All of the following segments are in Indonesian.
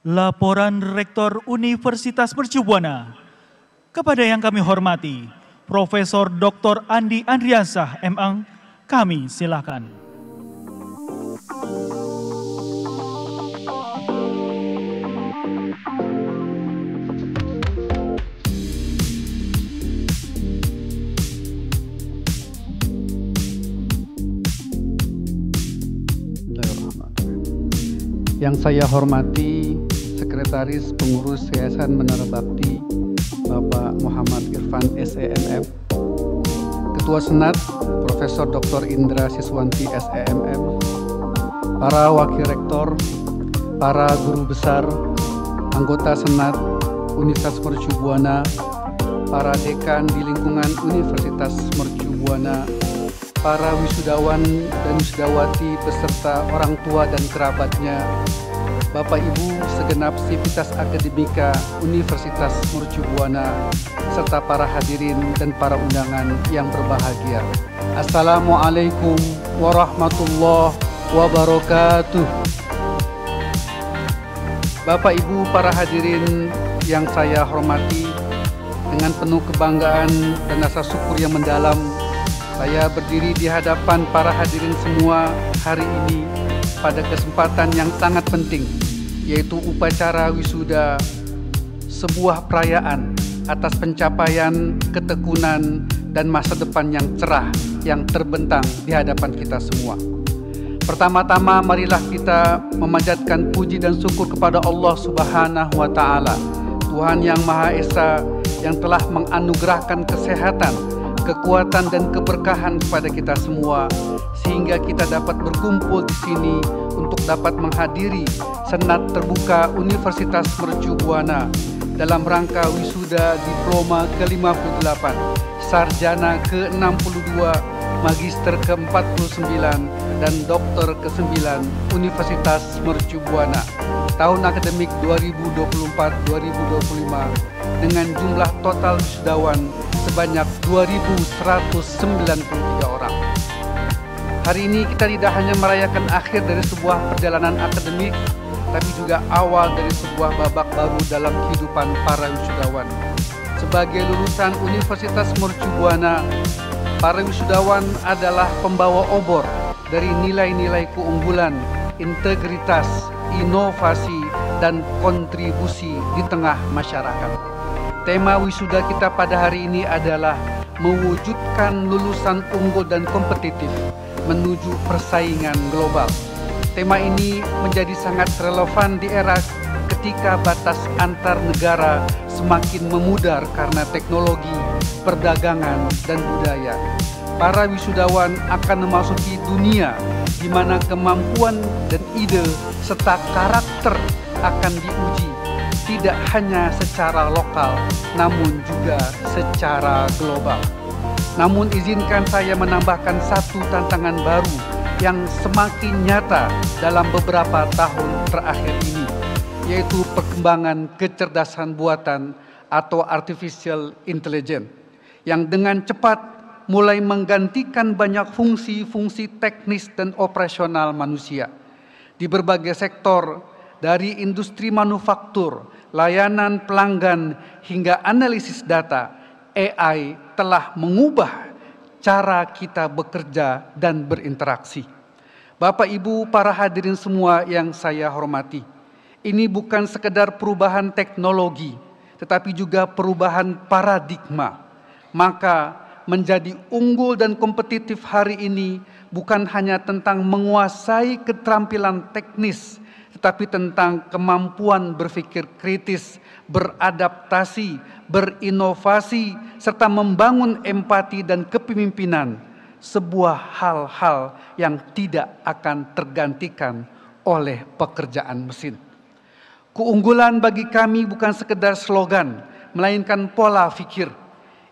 Laporan Rektor Universitas Mercu Buana. Kepada yang kami hormati, Profesor Dr. Andi Andriansah, M.Ang, kami silakan. Yang saya hormati Sekretaris Pengurus Yayasan Menara Bakti Bapak Muhammad Irfan SEMM, Ketua Senat Profesor Dr. Indra Siswanti SEMM, para Wakil Rektor, para Guru Besar, anggota Senat Universitas Mercu Buana, para Dekan di lingkungan Universitas Mercu Buana, para wisudawan dan wisudawati beserta orang tua dan kerabatnya, Bapak Ibu segenap sivitas akademika Universitas Mercu Buana, serta para hadirin dan para undangan yang berbahagia. Assalamualaikum warahmatullahi wabarakatuh. Bapak Ibu para hadirin yang saya hormati, dengan penuh kebanggaan dan rasa syukur yang mendalam, saya berdiri di hadapan para hadirin semua hari ini pada kesempatan yang sangat penting, yaitu upacara wisuda, sebuah perayaan atas pencapaian, ketekunan, dan masa depan yang cerah yang terbentang di hadapan kita semua. Pertama-tama marilah kita memanjatkan puji dan syukur kepada Allah Subhanahu wa Ta'ala, Tuhan yang Maha Esa, yang telah menganugerahkan kesehatan, kekuatan dan keberkahan kepada kita semua, sehingga kita dapat berkumpul di sini untuk dapat menghadiri Senat Terbuka Universitas Mercu Buana dalam rangka wisuda diploma ke-58, sarjana ke-62, magister ke-49, dan dokter ke-9 Universitas Mercu Buana tahun akademik 2024-2025 dengan jumlah total wisudawan sebanyak 2.193 orang. Hari ini kita tidak hanya merayakan akhir dari sebuah perjalanan akademik, tapi juga awal dari sebuah babak baru dalam kehidupan para wisudawan. Sebagai lulusan Universitas Mercu Buana, para wisudawan adalah pembawa obor dari nilai-nilai keunggulan, integritas, inovasi, dan kontribusi di tengah masyarakat. Tema wisuda kita pada hari ini adalah mewujudkan lulusan unggul dan kompetitif menuju persaingan global. Tema ini menjadi sangat relevan di era ketika batas antar negara semakin memudar karena teknologi, perdagangan, dan budaya. Para wisudawan akan memasuki dunia di mana kemampuan dan ide serta karakter akan diuji, tidak hanya secara lokal, namun juga secara global. Namun izinkan saya menambahkan satu tantangan baru yang semakin nyata dalam beberapa tahun terakhir ini, yaitu perkembangan kecerdasan buatan atau artificial intelligence, yang dengan cepat mulai menggantikan banyak fungsi-fungsi teknis dan operasional manusia. Di berbagai sektor, dari industri manufaktur, layanan pelanggan, hingga analisis data, AI telah mengubah cara kita bekerja dan berinteraksi. Bapak Ibu para hadirin semua yang saya hormati, ini bukan sekedar perubahan teknologi, tetapi juga perubahan paradigma. Maka menjadi unggul dan kompetitif hari ini bukan hanya tentang menguasai keterampilan teknis, tetapi tentang kemampuan berpikir kritis, beradaptasi, berinovasi, serta membangun empati dan kepemimpinan, sebuah hal-hal yang tidak akan tergantikan oleh pekerjaan mesin. Keunggulan bagi kami bukan sekedar slogan, melainkan pola pikir.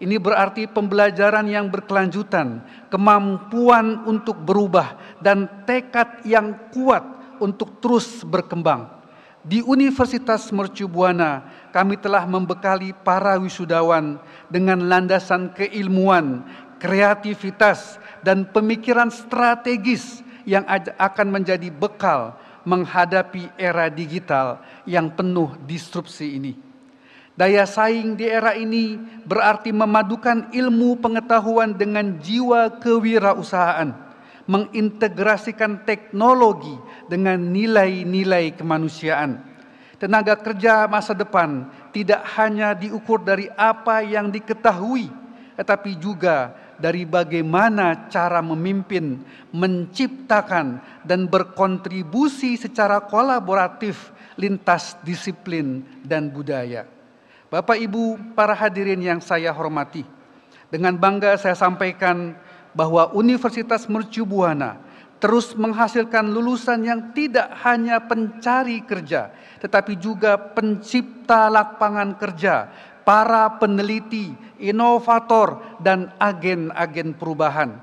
Ini berarti pembelajaran yang berkelanjutan, kemampuan untuk berubah, dan tekad yang kuat untuk terus berkembang. Di Universitas Mercu Buana, kami telah membekali para wisudawan dengan landasan keilmuan, kreativitas, dan pemikiran strategis yang akan menjadi bekal menghadapi era digital yang penuh disrupsi ini. Daya saing di era ini berarti memadukan ilmu pengetahuan dengan jiwa kewirausahaan, mengintegrasikan teknologi dengan nilai-nilai kemanusiaan. Tenaga kerja masa depan tidak hanya diukur dari apa yang diketahui, tetapi juga dari bagaimana cara memimpin, menciptakan, dan berkontribusi secara kolaboratif lintas disiplin dan budaya. Bapak Ibu para hadirin yang saya hormati, dengan bangga saya sampaikan bahwa Universitas Mercu Buana terus menghasilkan lulusan yang tidak hanya pencari kerja, tetapi juga pencipta lapangan kerja, para peneliti, inovator, dan agen-agen perubahan.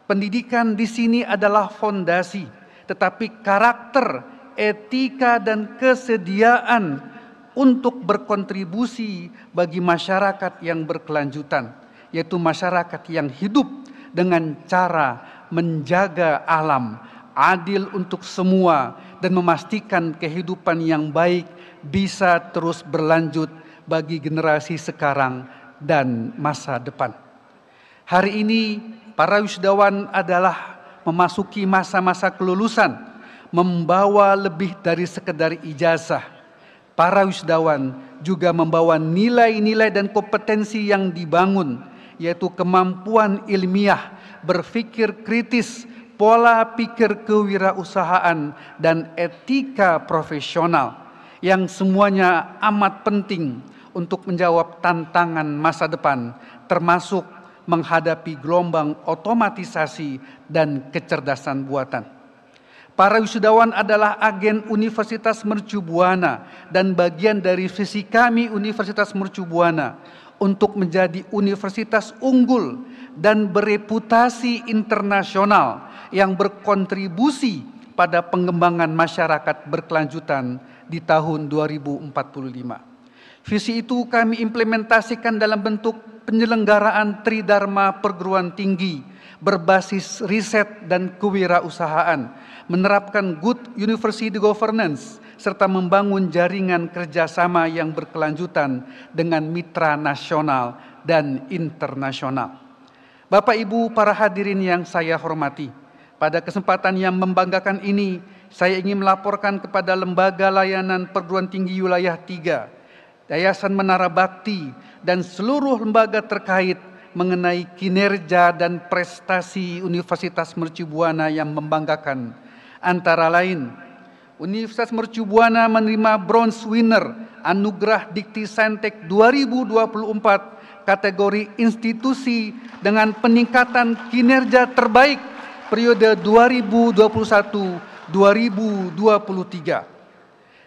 Pendidikan di sini adalah fondasi, tetapi karakter, etika, dan kesediaan untuk berkontribusi bagi masyarakat yang berkelanjutan, yaitu masyarakat yang hidup dengan cara menjaga alam, adil untuk semua, dan memastikan kehidupan yang baik bisa terus berlanjut bagi generasi sekarang dan masa depan. Hari ini para wisudawan adalah memasuki masa-masa kelulusan, membawa lebih dari sekedar ijazah. Para wisudawan juga membawa nilai-nilai dan kompetensi yang dibangun, yaitu kemampuan ilmiah, berpikir kritis, pola pikir kewirausahaan, dan etika profesional, yang semuanya amat penting untuk menjawab tantangan masa depan, termasuk menghadapi gelombang otomatisasi dan kecerdasan buatan. Para wisudawan adalah agen Universitas Mercu Buana dan bagian dari visi kami Universitas Mercu Buana untuk menjadi universitas unggul dan bereputasi internasional yang berkontribusi pada pengembangan masyarakat berkelanjutan di tahun 2045. Visi itu kami implementasikan dalam bentuk penyelenggaraan Tridharma Perguruan Tinggi berbasis riset dan kewirausahaan, menerapkan good university governance, serta membangun jaringan kerjasama yang berkelanjutan dengan mitra nasional dan internasional. Bapak Ibu para hadirin yang saya hormati, pada kesempatan yang membanggakan ini, saya ingin melaporkan kepada Lembaga Layanan Perguruan Tinggi Wilayah 3, Yayasan Menara Bakti, dan seluruh lembaga terkait mengenai kinerja dan prestasi Universitas Mercu Buana yang membanggakan. Antara lain, Universitas Mercu Buana menerima bronze winner Anugerah Dikti Saintek 2024 kategori institusi dengan peningkatan kinerja terbaik periode 2021-2023.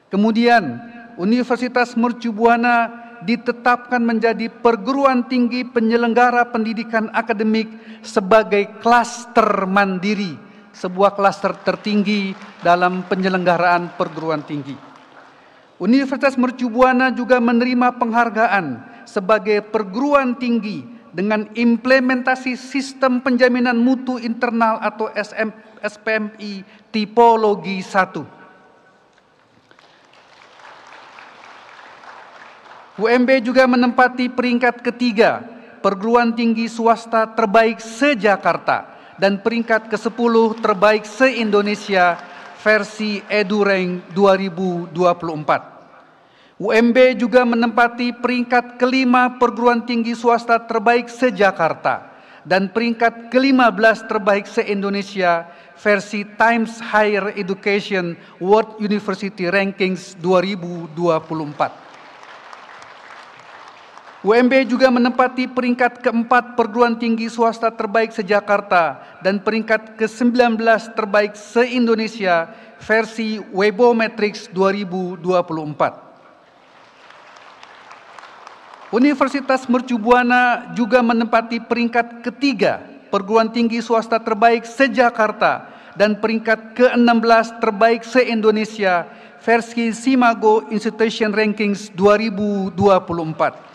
Kemudian, Universitas Mercu Buana ditetapkan menjadi perguruan tinggi penyelenggara pendidikan akademik sebagai klaster mandiri, sebuah klaster tertinggi dalam penyelenggaraan perguruan tinggi. Universitas Mercu Buana juga menerima penghargaan sebagai perguruan tinggi dengan implementasi sistem penjaminan mutu internal atau SPMI tipologi 1. UMB juga menempati peringkat ketiga perguruan tinggi swasta terbaik se-Jakarta dan peringkat ke-10 terbaik se-Indonesia versi EduRank 2024. UMB juga menempati peringkat kelima perguruan tinggi swasta terbaik se-Jakarta dan peringkat ke-15 terbaik se-Indonesia versi Times Higher Education World University Rankings 2024. UMB juga menempati peringkat keempat perguruan tinggi swasta terbaik se-Jakarta dan peringkat ke-19 terbaik se-Indonesia versi Webometrics 2024. Universitas Mercu Buana juga menempati peringkat ketiga perguruan tinggi swasta terbaik se-Jakarta dan peringkat ke-16 terbaik se-Indonesia versi Simago Institution Rankings 2024.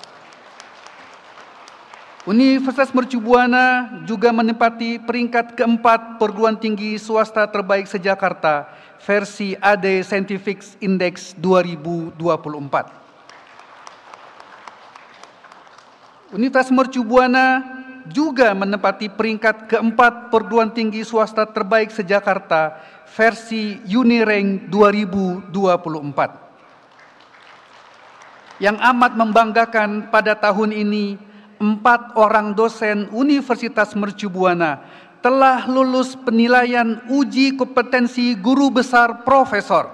Universitas Mercu Buana juga menempati peringkat keempat perguruan tinggi swasta terbaik se-Jakarta versi AD Scientific Index 2024. Universitas Mercu Buana juga menempati peringkat keempat perguruan tinggi swasta terbaik se-Jakarta versi Unirank 2024. Yang amat membanggakan pada tahun ini, 4 orang dosen Universitas Mercu Buana telah lulus penilaian uji kompetensi guru besar profesor.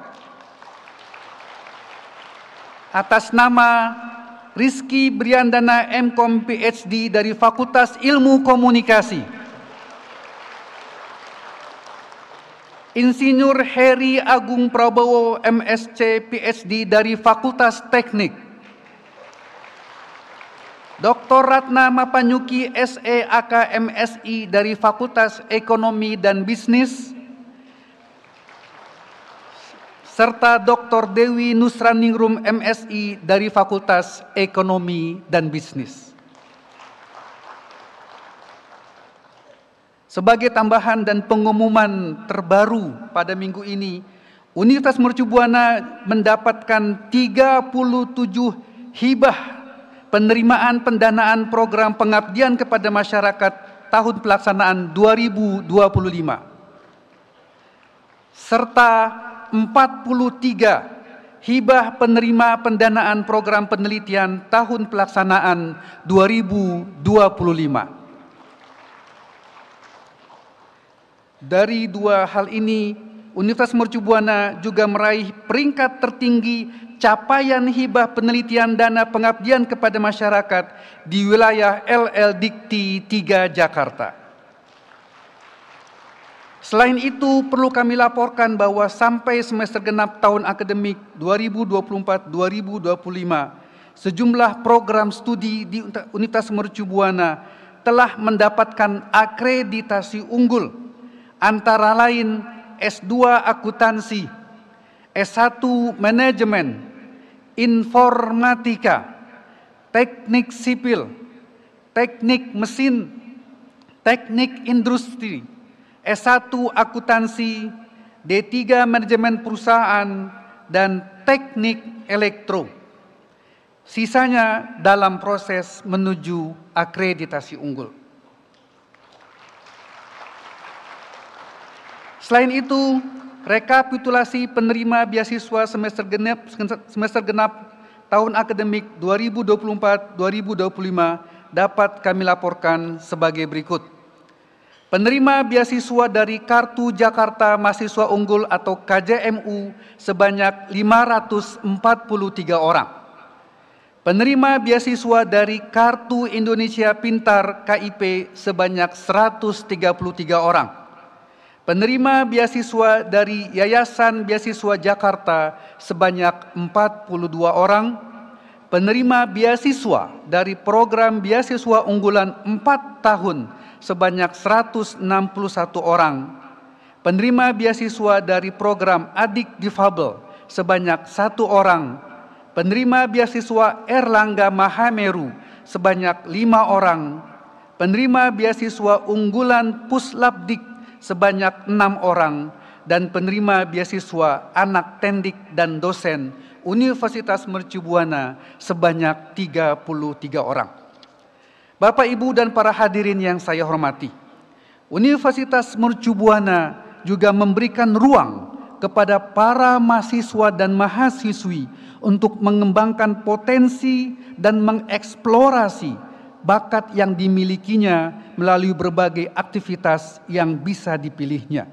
Atas nama Rizky Briandana MCom PhD dari Fakultas Ilmu Komunikasi, Insinyur Heri Agung Prabowo MSc PhD dari Fakultas Teknik, Dr. Ratna Mapanyuki SEAK MSI dari Fakultas Ekonomi dan Bisnis, serta Dr. Dewi Nusraningrum MSI dari Fakultas Ekonomi dan Bisnis. Sebagai tambahan dan pengumuman terbaru pada minggu ini, Universitas Mercu Buana mendapatkan 37 hibah penerimaan pendanaan program pengabdian kepada masyarakat tahun pelaksanaan 2025, serta 43 hibah penerima pendanaan program penelitian tahun pelaksanaan 2025. Dari dua hal ini, Universitas Mercu Buana juga meraih peringkat tertinggi capaian hibah penelitian dana pengabdian kepada masyarakat di wilayah LL Dikti 3 Jakarta. Selain itu, perlu kami laporkan bahwa sampai semester genap tahun akademik 2024-2025, sejumlah program studi di Universitas Mercu Buana telah mendapatkan akreditasi unggul, antara lain S2 Akuntansi, S1 Manajemen, Informatika, Teknik Sipil, Teknik Mesin, Teknik Industri, S1 Akuntansi, D3 Manajemen Perusahaan, dan Teknik Elektro. Sisanya dalam proses menuju akreditasi unggul. Selain itu, rekapitulasi penerima beasiswa semester genap tahun akademik 2024-2025 dapat kami laporkan sebagai berikut. Penerima beasiswa dari Kartu Jakarta Mahasiswa Unggul atau KJMU sebanyak 543 orang. Penerima beasiswa dari Kartu Indonesia Pintar KIP sebanyak 133 orang. Penerima beasiswa dari Yayasan Beasiswa Jakarta sebanyak 42 orang, penerima beasiswa dari program beasiswa unggulan 4 tahun sebanyak 161 orang, penerima beasiswa dari program Adik Difabel sebanyak 1 orang, penerima beasiswa Erlangga Mahameru sebanyak 5 orang, penerima beasiswa unggulan Puslapdik sebanyak 6 orang, dan penerima beasiswa anak tendik dan dosen Universitas Mercu Buana sebanyak 33 orang. Bapak, Ibu, dan para hadirin yang saya hormati, Universitas Mercu Buana juga memberikan ruang kepada para mahasiswa dan mahasiswi untuk mengembangkan potensi dan mengeksplorasi bakat yang dimilikinya melalui berbagai aktivitas yang bisa dipilihnya.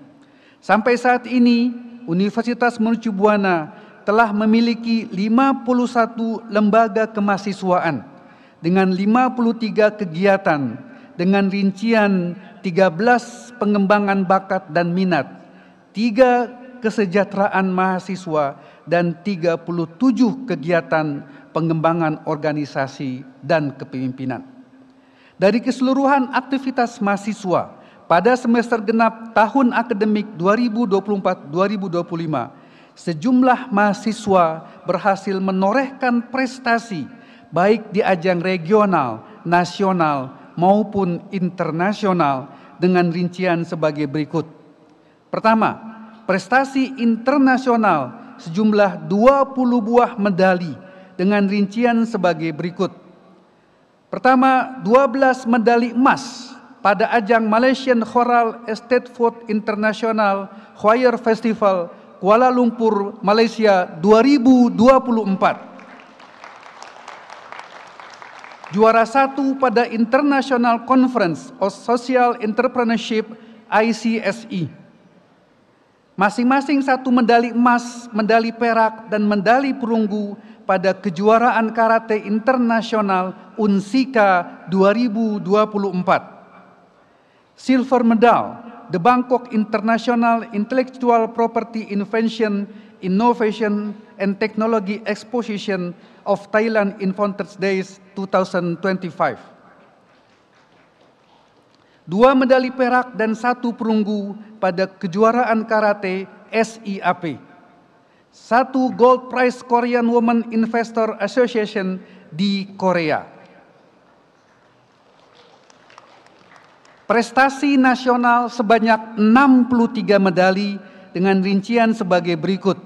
Sampai saat ini, Universitas Mercu Buana telah memiliki 51 lembaga kemahasiswaan dengan 53 kegiatan dengan rincian 13 pengembangan bakat dan minat, 3 kesejahteraan mahasiswa, dan 37 kegiatan pengembangan organisasi dan kepemimpinan. Dari keseluruhan aktivitas mahasiswa pada semester genap tahun akademik 2024-2025, sejumlah mahasiswa berhasil menorehkan prestasi baik di ajang regional, nasional, maupun internasional dengan rincian sebagai berikut. Pertama, prestasi internasional sejumlah 20 buah medali dengan rincian sebagai berikut. Pertama, 12 medali emas pada ajang Malaysian Choral Estate Food International Choir Festival Kuala Lumpur, Malaysia 2024. Juara 1 pada International Conference of Social Entrepreneurship ICSE. Masing-masing 1 medali emas, medali perak, dan medali perunggu pada kejuaraan karate internasional UNSIKA 2024. Silver medal, the Bangkok International Intellectual Property Invention, Innovation and Technology Exposition of Thailand Inventors Days 2025. 2 medali perak dan 1 perunggu pada kejuaraan karate SIAP. 1 gold prize Korean Women Investor Association di Korea. Prestasi nasional sebanyak 63 medali dengan rincian sebagai berikut.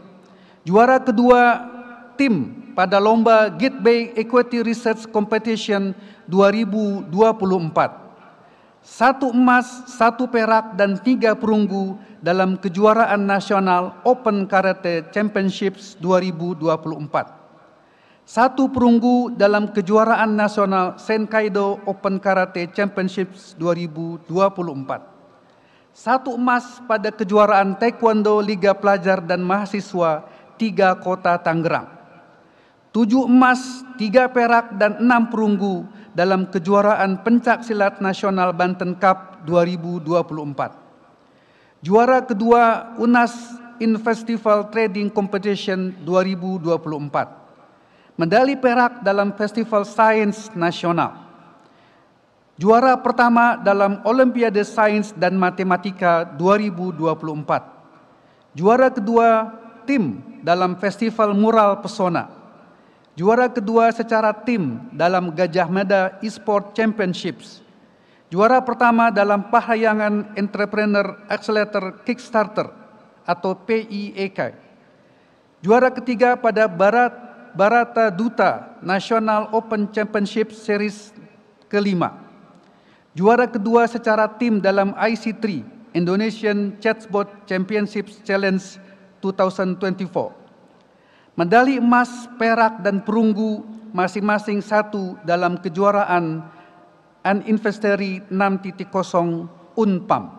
Juara kedua tim pada lomba Gateway Equity Research Competition 2024. 1 emas, 1 perak, dan 3 perunggu dalam kejuaraan nasional Open Karate Championships 2024. 1 perunggu dalam kejuaraan nasional Senkaido Open Karate Championships 2024. 1 emas pada kejuaraan Taekwondo Liga Pelajar dan Mahasiswa 3 Kota Tangerang. 7 emas, 3 perak, dan 6 perunggu dalam kejuaraan Pencak Silat Nasional Banten Cup 2024. Juara kedua UNAS In Festival Trading Competition 2024. Medali perak dalam Festival Sains Nasional. Juara pertama dalam Olimpiade Sains dan Matematika 2024. Juara kedua tim dalam Festival Mural Pesona. Juara kedua secara tim dalam Gajah Mada Esport Championships. Juara pertama dalam Parahyangan Entrepreneur Accelerator Kickstarter atau PIEK. Juara ketiga pada Barata Duta National Open Championship Series kelima. Juara kedua secara tim dalam IC3 Indonesian Chatbot Championships Challenge 2024. Medali emas, perak, dan perunggu masing-masing 1 dalam kejuaraan Uninvestary 6.0 Unpam.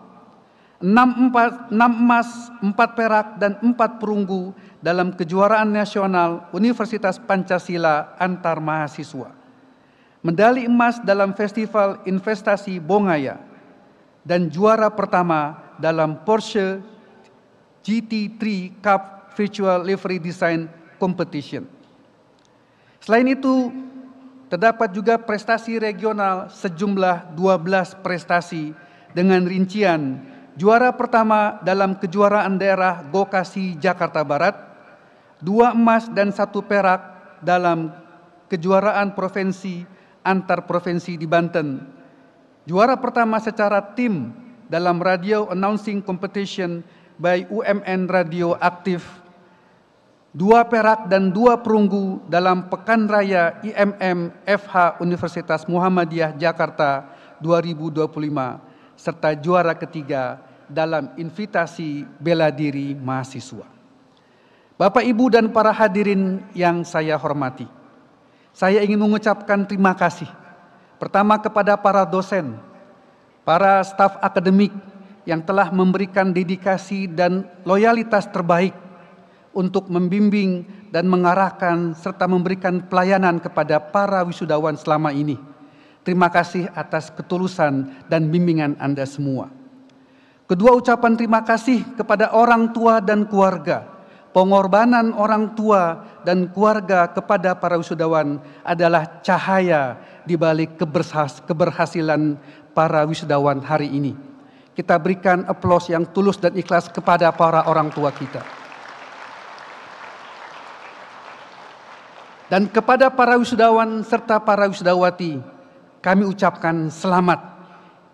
6 emas, 4 perak, dan 4 perunggu dalam kejuaraan nasional Universitas Pancasila antar mahasiswa. Medali emas dalam Festival Investasi Bongaya dan juara pertama dalam Porsche GT3 Cup Virtual Livery Design Competition. Selain itu, terdapat juga prestasi regional sejumlah 12 prestasi dengan rincian juara pertama dalam kejuaraan daerah Gokasi Jakarta Barat, 2 emas dan 1 perak dalam kejuaraan provinsi antar provinsi di Banten. Juara pertama secara tim dalam Radio Announcing Competition by UMN Radio Aktif, 2 perak dan 2 perunggu dalam Pekan Raya IMM FH Universitas Muhammadiyah Jakarta 2025, serta juara ketiga dalam invitasi bela diri mahasiswa. Bapak, Ibu, dan para hadirin yang saya hormati, saya ingin mengucapkan terima kasih pertama kepada para dosen, para staf akademik yang telah memberikan dedikasi dan loyalitas terbaik untuk membimbing dan mengarahkan serta memberikan pelayanan kepada para wisudawan selama ini. Terima kasih atas ketulusan dan bimbingan Anda semua. Kedua, ucapan terima kasih kepada orang tua dan keluarga. Pengorbanan orang tua dan keluarga kepada para wisudawan adalah cahaya di balik keberhasilan para wisudawan hari ini. Kita berikan aplaus yang tulus dan ikhlas kepada para orang tua kita. Dan kepada para wisudawan serta para wisudawati, kami ucapkan selamat.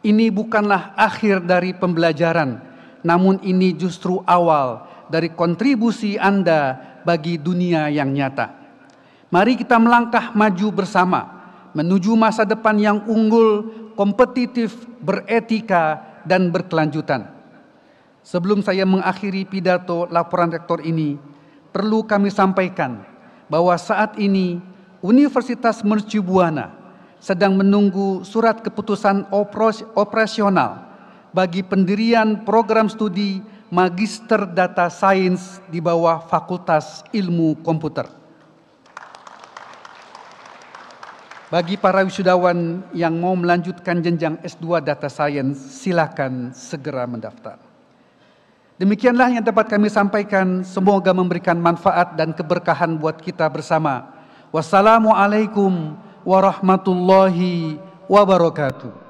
Ini bukanlah akhir dari pembelajaran, namun ini justru awal dari kontribusi Anda bagi dunia yang nyata. Mari kita melangkah maju bersama menuju masa depan yang unggul, kompetitif, beretika, dan berkelanjutan. Sebelum saya mengakhiri pidato laporan rektor ini, perlu kami sampaikan bahwa saat ini Universitas Mercu Buana sedang menunggu surat keputusan operasional bagi pendirian program studi Magister Data Science di bawah Fakultas Ilmu Komputer. Bagi para wisudawan yang mau melanjutkan jenjang S2 Data Science, silakan segera mendaftar. Demikianlah yang dapat kami sampaikan, semoga memberikan manfaat dan keberkahan buat kita bersama. Wassalamualaikum warahmatullahi wabarakatuh.